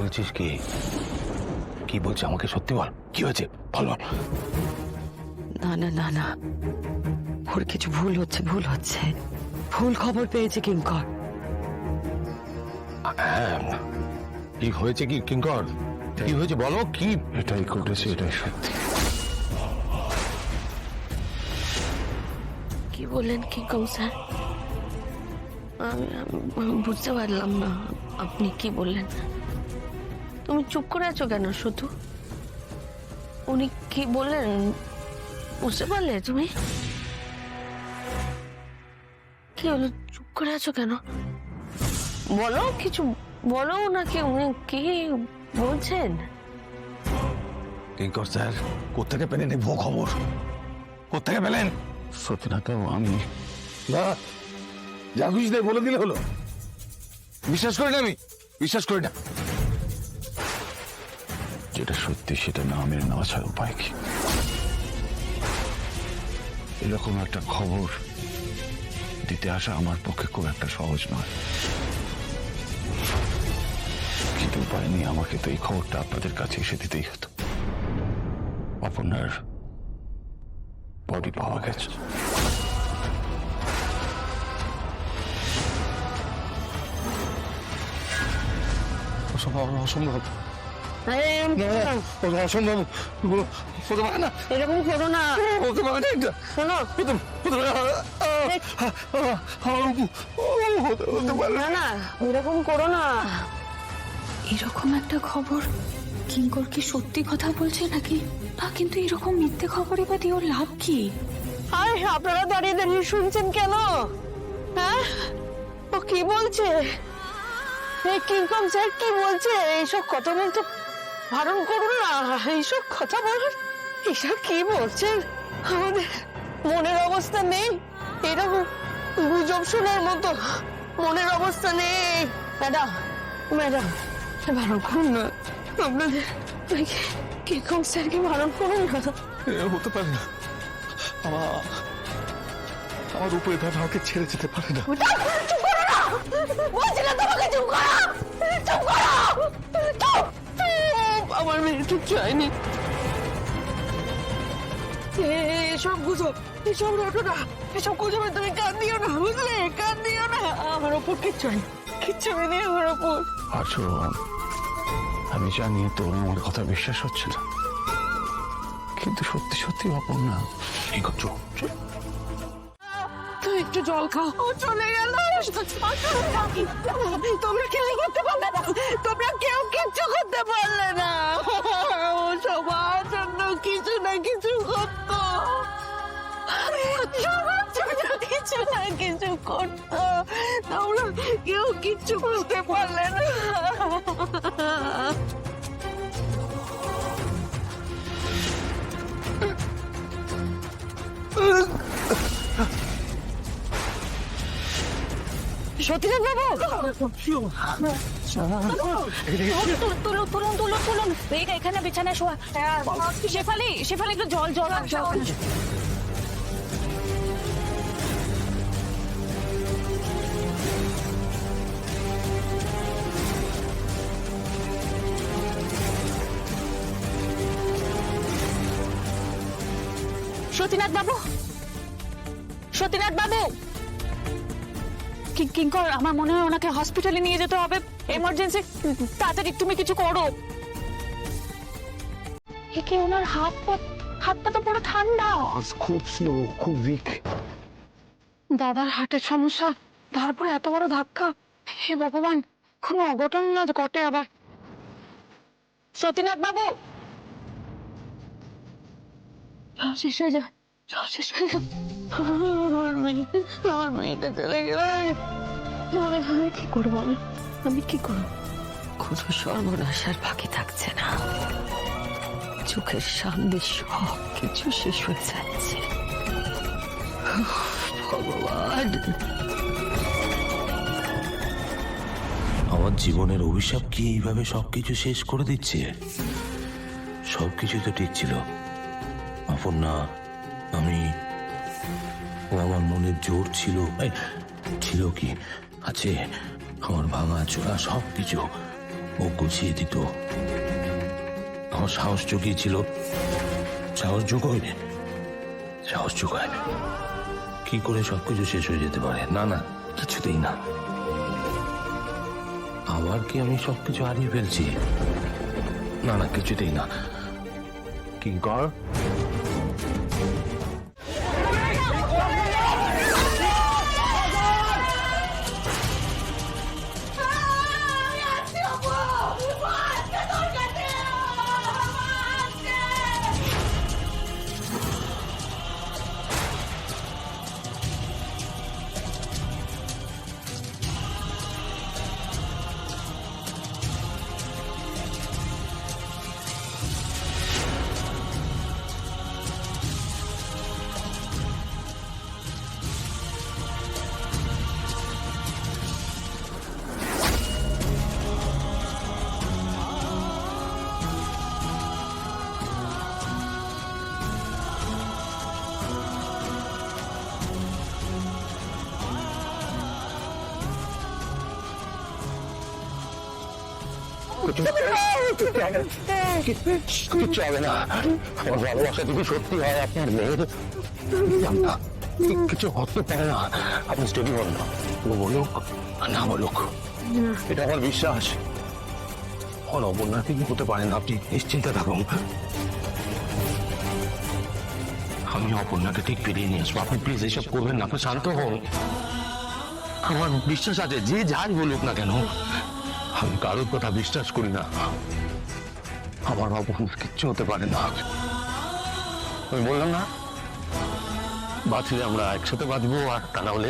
বলছিস কি? কি বলছে আমাকে সত্যি বল, কি হয়েছে বল বল। না না না না, ওর কিছু ভুল হচ্ছে, ভুল খবর পেয়েছে কিঙ্কর। হ্যাঁ, কি হয়েছে কি কিঙ্কর? কি হয়েছে বলো, কি? এটাই ঘটেছে, এটাই সত্যি। কি বললেন কিঙ্কর স্যার? আমি বুঝতে পারলাম না আপনি কি বললেন। তুমি চুপ করে আছো কেন শুধু? উনি কি বললেন বুঝতে পারলে তুমি? কি হলো, চুপ করে আছো কেন? বলো, কিছু বলো নাকি উনি কি বলছেন? কিঙ্কর স্যার কোত্থেকে পেলেন এই ভুয়ো খবর? কোত্থেকে পেলেন? সত্যনাথ বাবু, আমি না, যা খুশি তাই বলে দিলে হলো। বিশ্বাস করি না, আমি বিশ্বাস করি না। যেটা সত্যি সেটা না মেনে নেওয়া ছাড়া উপায় কি? এরকম একটা খবর দিতে আসা আমার পক্ষে খুব একটা সহজ নয়, কিন্তু উপায় নেই। আমাকে তো এই খবরটা আপনাদের কাছে এসে দিতেই হতো। অপর্ণার বডি পাওয়া গেছে। অসম্ভব, অসম্ভব, হতে পারে না, এরকম করো না, হতে পারে না, এটা শোনো হতে পারে না না, এরকম করো না। এরকম একটা খবর কিঙ্কর কি সত্যি কথা বলছে নাকি? না, কিন্তু এরকম মিথ্যে খবরই বা দিয়ে ওর লাভ কি? আরে আপনারা দাঁড়িয়ে দাঁড়িয়ে শুনছেন কেন? হ্যাঁ, ও কি বলছে? এই কিঙ্কর স্যার কি বলছে? এইসব কথা বলতে বারণ করুন না, এইসব কথা বলুন। এইসব কি বলছেন? আমাদের মনের অবস্থা নেই, এরকম গুজব শোনার মতো মনের অবস্থা নেই। ম্যাডাম ম্যাডাম, বারণ করুন না, আপনাদের কিঙ্কর স্যারকে বারণ করুন না। হতে পারে না, আমার উপরে এভাবে আমাকে ছেড়ে যেতে পারে না। চুপ করো না, বলছিলাম তোমাকে চুপ করো, চুপ করো, চুপ। আমার মেয়ে ঠিক চাইনি। এসব গুজব, এসব রটনা, এসব গুজবে তুমি কান দিও না, বুঝলে? কান দিও না। আমার ওপর কিচ্ছু নেই, কিচ্ছু নেই আমার ওপর। আচ্ছা, আমি জানি তোর আমার কথা বিশ্বাস হচ্ছে না, কিন্তু সত্যি সত্যি অপর্ণা কি করছো? তুই একটু জল খাও। ও চলে গেল, তোমরা কেউ করতে পারলে না, তোমরা কেউ কিচ্ছু করতে পারলে না। ও সবার জন্য কিছু না কিছু করতো, কিছু না কিছু করতো, তোমরা কেউ কিচ্ছু করতে পারলে না। সতীনাথ বাবু, তুলুন তুলুন তুলুন তুলুন, এইটা এখানে বিছানায় শোয়া। শেফালি, শেফালি, একটু জল জল জল। সতীনাথ বাবু, সতীনাথ বাবু, কিঙ্কর, আমার মনে হয় ওনাকে হসপিটালে নিয়ে যেতে হবে, এমার্জেন্সি। তাড়াতাড়ি তুমি কিছু করো। একে ওনার হাতটা তো পুরো ঠান্ডা। খুব স্লো, খুব উইক। দাদার হার্টের সমস্যা, তারপরে এত বড় ধাক্কা। হে ভগবান, কোনো অঘটন না ঘটে আবার। সতীনাথ বাবু, শেষ হয়ে যাবে, শেষ হয়ে যাবে। আমার মেয়েটা চলে গেল, আমি কি করবো? আমি কি করবো? কোনো সর্বনাশ আর বাকি থাকছে না, চোখের সামনে সব কিছু শেষ হয়ে যাচ্ছে। ভগবান, আমার জীবনের অভিশাপ কি এইভাবে সবকিছু শেষ করে দিচ্ছে? সবকিছু তো ঠিক ছিল, অপর্ণা, আমি, ও আমার মনের জোর ছিল, ছিল কি আছে, আমার ভাঙা চোরা সবকিছু ও গুছিয়ে দিত, আমার সাহস জুগিয়েছিল, সাহস জোগায়নি, সাহস জোগায় কি করে সবকিছু শেষ হয়ে যেতে পারে? না না, কিছুতেই না। আবার কি আমি সবকিছু হারিয়ে ফেলছি? না না, কিছুতেই না। কিঙ্কর, কিচ্ছু হবে না। আমার ভালোবাসা যদি সত্যি হয় আপনার মেয়ের, কিছু হতে পারে না। আপনি স্টেডি হন না, বলুক আর না বলুক, এটা আমার বিশ্বাস। অপর্ণা কিছু হতে পারে না, আপনি নিশ্চিন্তে থাকুন। আমি অপর্ণাকে ঠিক ফিরিয়ে নিয়ে আসবো। আপনি প্লিজ এইসব করবেন না, আপনি শান্ত হন। আমার বিশ্বাস আছে, যে যাই বলুক না কেন, আমি কারোর কথা বিশ্বাস করি না। আমার অপর্ণার কিচ্ছু হতে পারে না। আমি বললাম না, বাঁচলে আমরা একসাথে বাঁচবো, আর তা না হলে